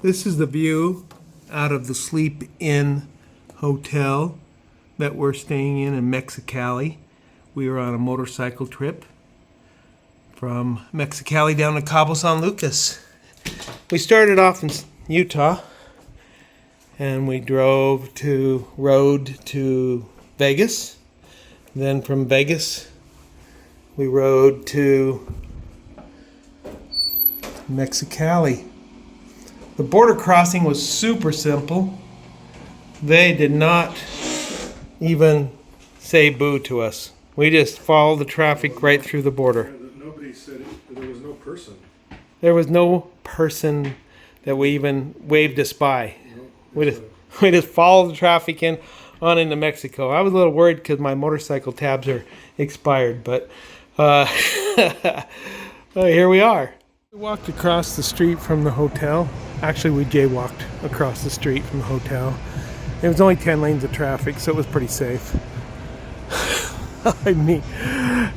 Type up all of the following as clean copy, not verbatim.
This is the view out of the Sleep Inn hotel that we're staying in Mexicali. We were on a motorcycle trip from Mexicali down to Cabo San Lucas. We started off in Utah and we rode to Vegas. Then from Vegas we rode to Mexicali. The border crossing was super simple. They did not even say boo to us. We just followed the traffic right through the border. Nobody said it. There was no person. There was no person that we even waved us by. We just followed the traffic on into Mexico. I was a little worried because my motorcycle tabs are expired, but here we are. We walked across the street from the hotel. Actually, we jaywalked across the street from the hotel. It was only 10 lanes of traffic, so it was pretty safe.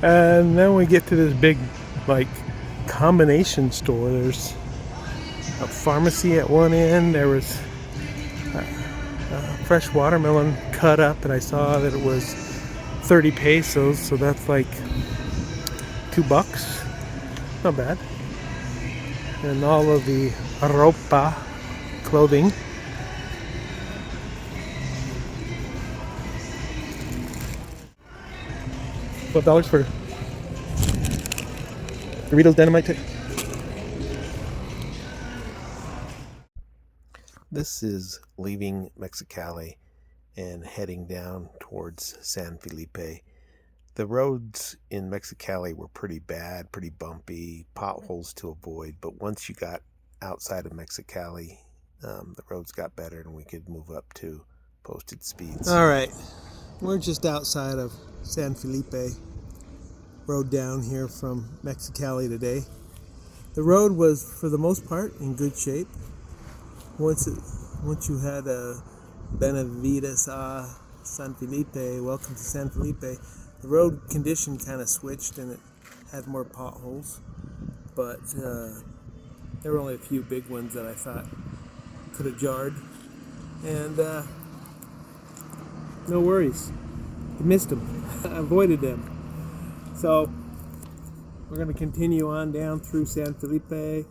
And then we get to this big, combination store. There's a pharmacy at one end. There was a fresh watermelon cut up, and I saw that it was 30 pesos, so that's like $2. Not bad. And all of the ropa, clothing. $12 for Doritos Dynamite Tick. This is leaving Mexicali and heading down towards San Felipe. The roads in Mexicali were pretty bad, pretty bumpy, potholes to avoid, but once you got outside of Mexicali, the roads got better and we could move up to posted speeds. All right, we're just outside of San Felipe. Rode down here from Mexicali today. The road was, for the most part, in good shape. Once you had a Benavides San Felipe, welcome to San Felipe, the road condition kind of switched and it had more potholes, but there were only a few big ones that I thought could have jarred, and no worries. I missed them. I avoided them. So we're going to continue on down through San Felipe.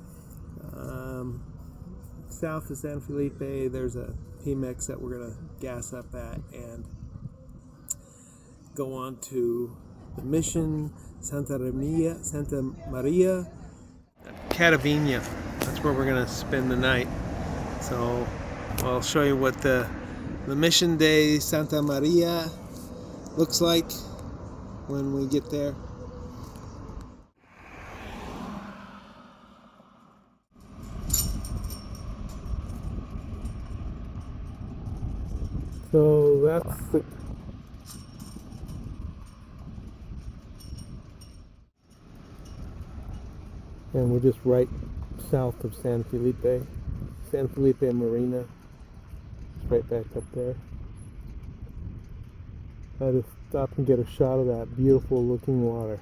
South of San Felipe, there's a Pemex that we're going to gas up at and go on to the Mission, Santa Maria, Catavina. That's where we're going to spend the night. So I'll show you what the Mission de Santa Maria looks like when we get there. So that's the and we're just right south of San Felipe Marina. It's right back up there. I just stop and get a shot of that beautiful looking water.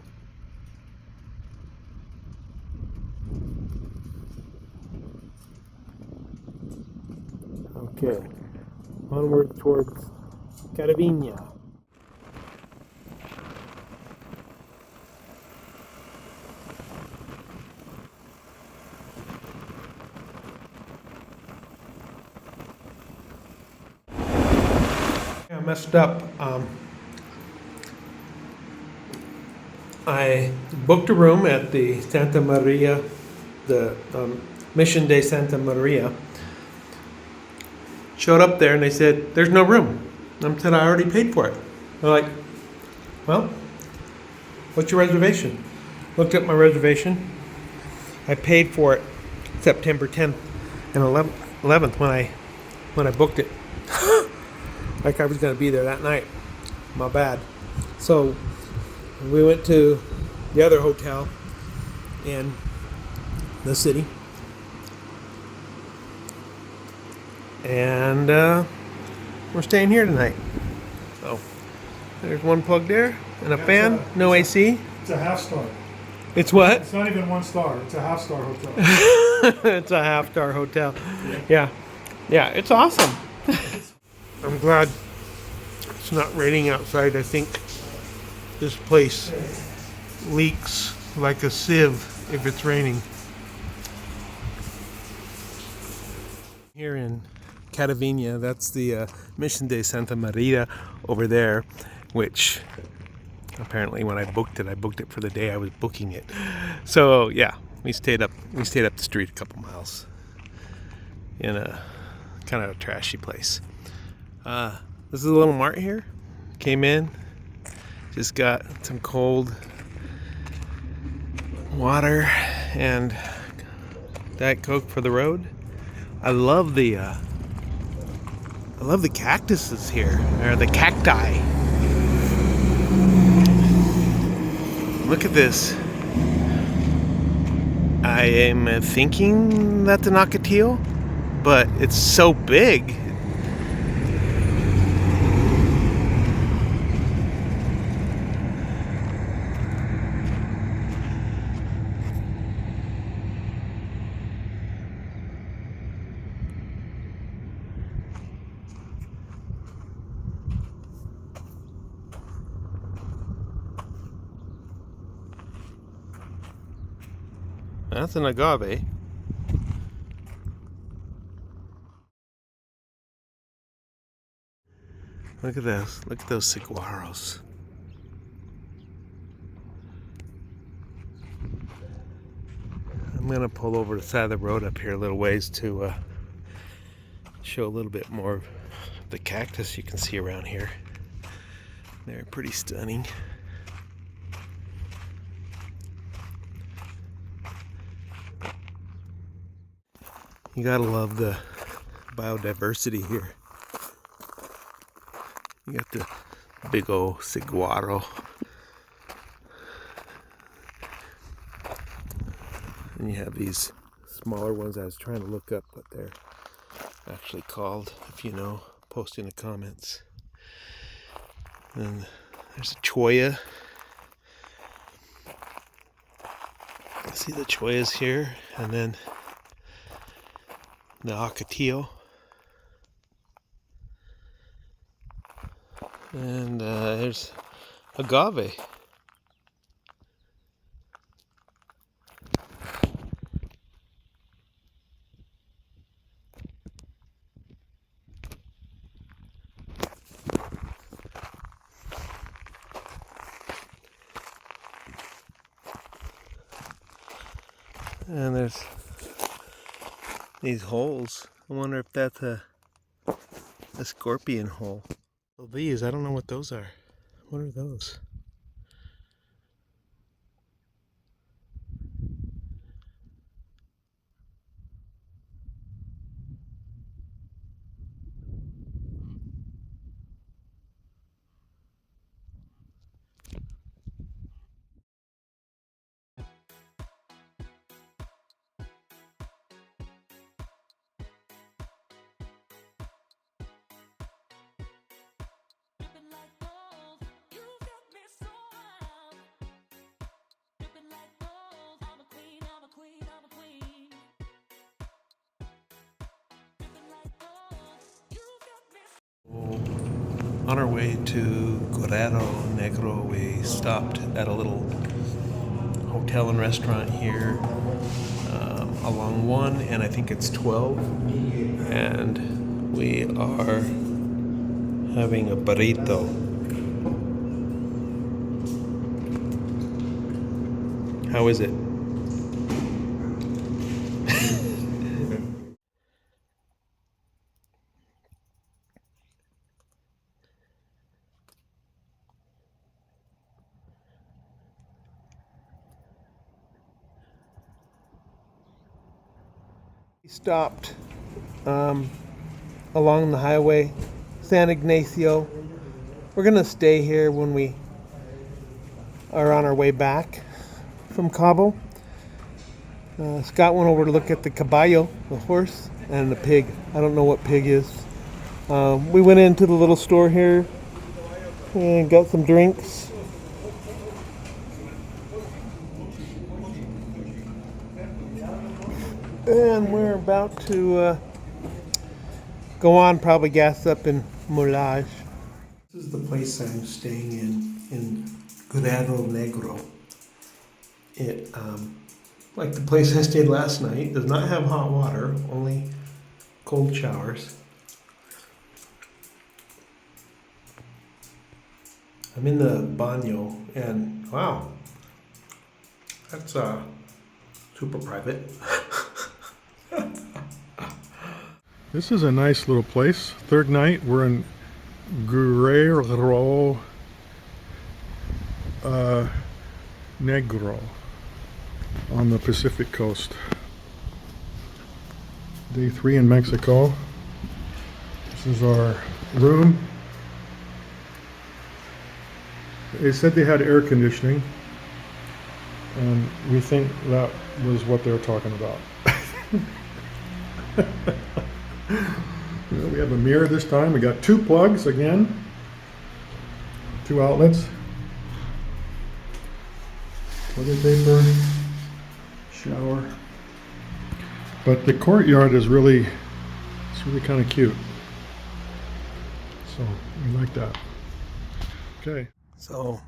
Okay, onward towards Catavina. I messed up. I booked a room at the Santa Maria, the Mission de Santa Maria. Showed up there and they said, there's no room. I said, I already paid for it. They're like, well, what's your reservation? Looked up my reservation. I paid for it September 10th and 11th when I booked it. Like I was going to be there that night. My bad. So we went to the other hotel in the city. And we're staying here tonight. So there's one plug there and a fan, no AC. It's a half star. It's what? It's not even 1 star. It's a half star hotel. It's a half-star hotel. Yeah. Yeah, it's awesome. I'm glad it's not raining outside. I think this place leaks like a sieve if it's raining. Here in Catavina, that's the Mission de Santa Maria over there, which apparently when I booked it for the day I was booking it. So yeah, we stayed up the street a couple miles in a kind of a trashy place. This is a little mart here. Came in, just got some cold water and Diet Coke for the road. I love the cactuses here, or the cacti. Look at this. I am thinking that's an ocotillo, but it's so big. That's an agave. Look at this. Look at those saguaros. I'm gonna pull over the side of the road up here a little ways to show a little bit more of the cactus you can see around here. They're pretty stunning. You gotta love the biodiversity here. You got the big old saguaro. And you have these smaller ones. I was trying to look up what they're actually called. If you know, post in the comments. And there's a cholla. I see the chollas here, and then the ocotillo. And there's agave. And there's these holes. I wonder if that's a scorpion hole. Well, these, I don't know what those are. What are those? On our way to Guerrero Negro, we stopped at a little hotel and restaurant here along 1 and I think it's 12, and we are having a burrito. How is it? We stopped along the highway, San Ignacio. We're gonna stay here when we are on our way back from Cabo. Scott went over to look at the caballo, the horse, and the pig. I don't know what pig is. We went into the little store here and got some drinks. And we're about to go on, probably gas up in Mulaj. This is the place I'm staying in Guerrero Negro. It, like the place I stayed last night, does not have hot water, only cold showers. I'm in the baño, and wow, that's super private. This is a nice little place. Third night, we're in Guerrero Negro on the Pacific coast. Day 3 in Mexico. This is our room. They said they had air conditioning, and we think that was what they were talking about. We have a mirror this time. We got 2 plugs again, 2 outlets, toilet paper, shower. But the courtyard is really, it's really kind of cute. So we like that. Okay. So,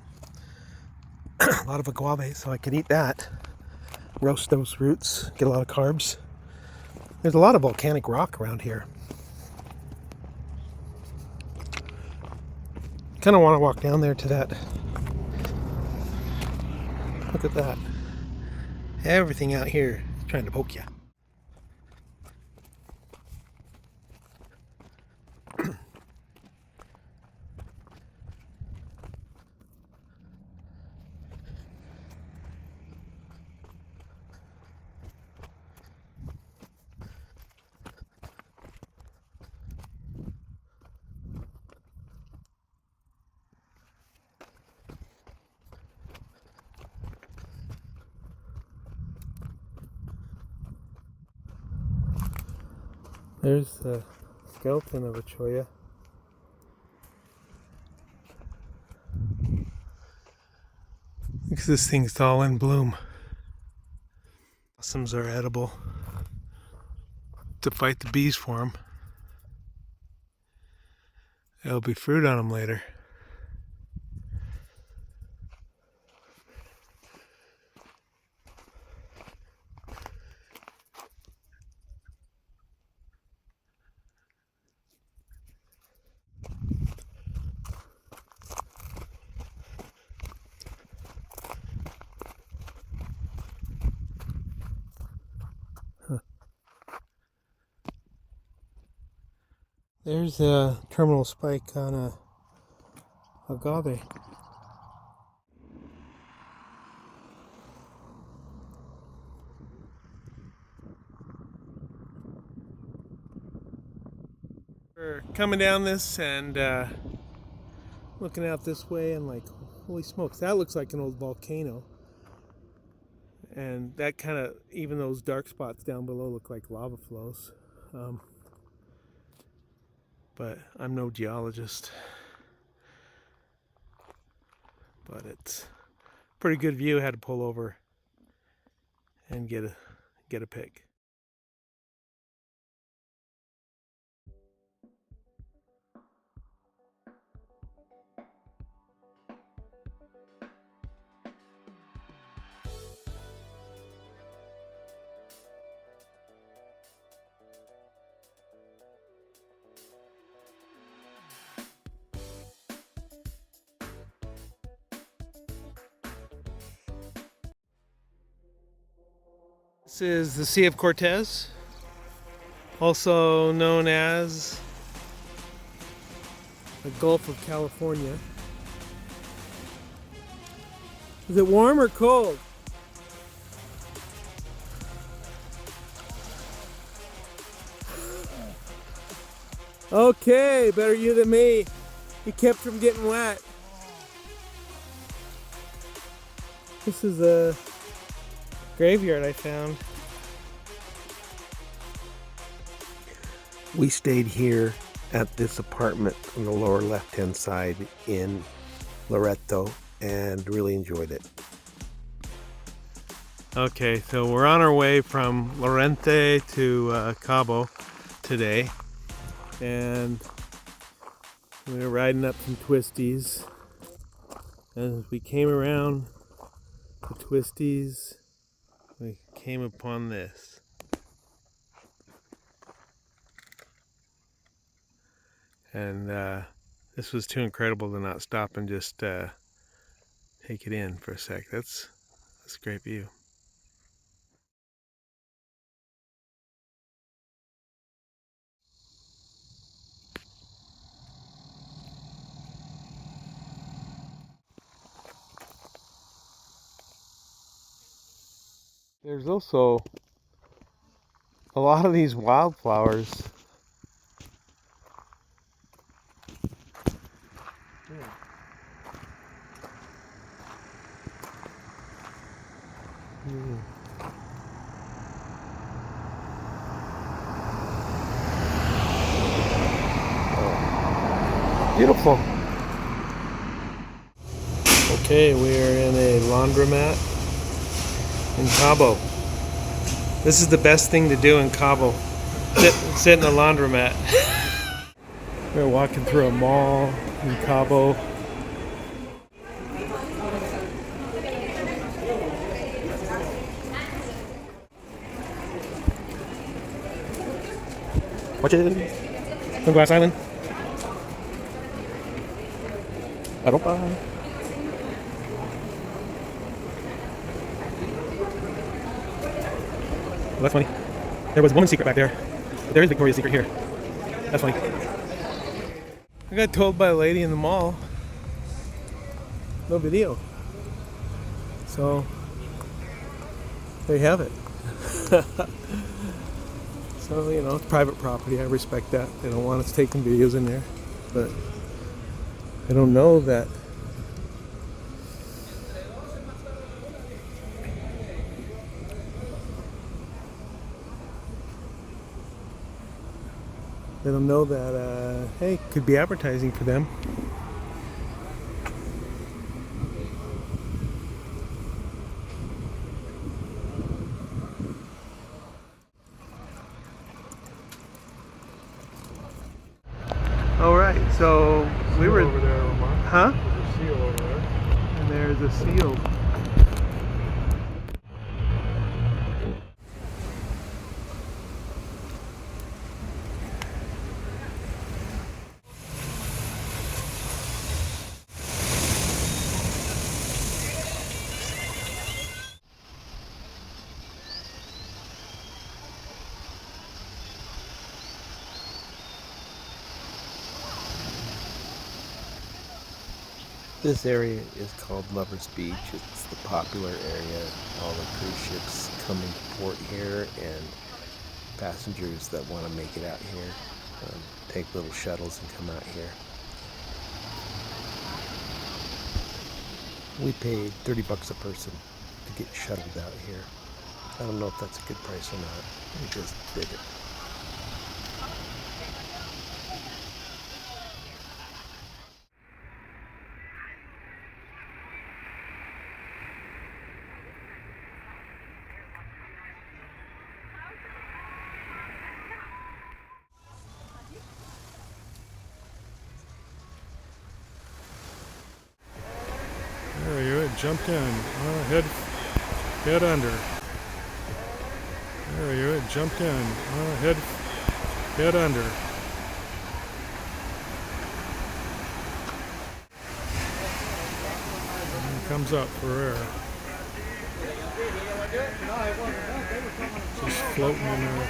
a lot of agave, so I can eat that. Roast those roots, get a lot of carbs. There's a lot of volcanic rock around here. Kind of want to walk down there to that. Look at that. Everything out here is trying to poke you. There's the skeleton of a cholla. Because this thing's all in bloom. Blossoms are edible. To fight the bees for them. There'll be fruit on them later. There's a terminal spike on a agave. We're coming down this and looking out this way and like, holy smokes, that looks like an old volcano. And that kind of, even those dark spots down below look like lava flows. But I'm no geologist. But it's a pretty good view. I had to pull over and get a pic. This is the Sea of Cortez, also known as the Gulf of California. Is it warm or cold? Okay, better you than me. You kept from getting wet. This is a graveyard I found. We stayed here at this apartment on the lower left-hand side in Loreto and really enjoyed it. Okay, so we're on our way from Lorente to Cabo today, and we were riding up some twisties. As we came around the twisties, we came upon this. And this was too incredible to not stop and just take it in for a sec. That's a great view. There's also a lot of these wildflowers. Beautiful. Okay, we are in a laundromat in Cabo. This is the best thing to do in Cabo. Sit in a laundromat. We're walking through a mall in Cabo. Watch it. From Glass Island. Aropa. Well, that's funny. There was a woman's secret back there. But there is Victoria's Secret here. That's funny. I got told by a lady in the mall, no video. So, there you have it. So, you know, it's private property. I respect that. They don't want us taking videos in there. But I don't know that hey, could be advertising for them. All right, so we were over there, Omar. Huh? There's a seal over there. And there's a seal. This area is called Lover's Beach. It's the popular area. All the cruise ships come into port here, and passengers that want to make it out here take little shuttles and come out here. We paid $30 a person to get shuttled out here. I don't know if that's a good price or not. We just did it. There you go. It jumped in. Head under. There you go. It jumped in. Head under. And comes up for air. Just floating in there.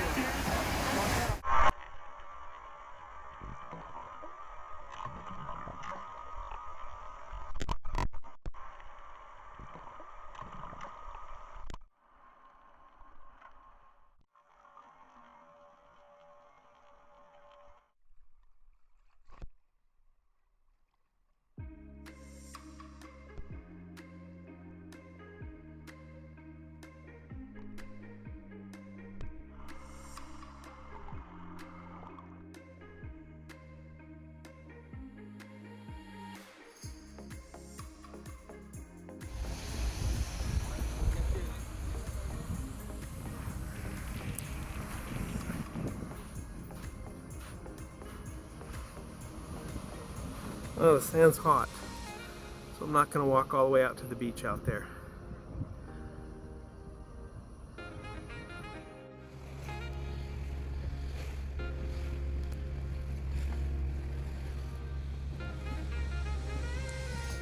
Oh, the sand's hot, so I'm not going to walk all the way out to the beach out there.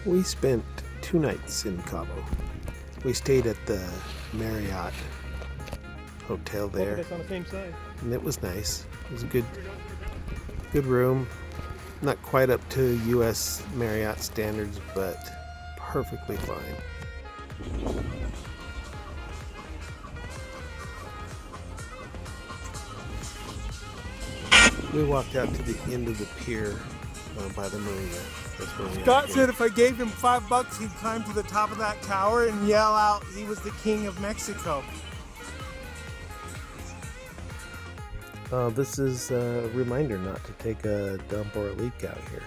We spent 2 nights in Cabo. We stayed at the Marriott hotel there, It's on the same side. and it was nice. It was a good room. Not quite up to U.S. Marriott standards, but perfectly fine. We walked out to the end of the pier by the marina. That's where we Scott said if I gave him $5, he'd climb to the top of that tower and yell out he was the king of Mexico. This is a reminder not to take a dump or a leak out here.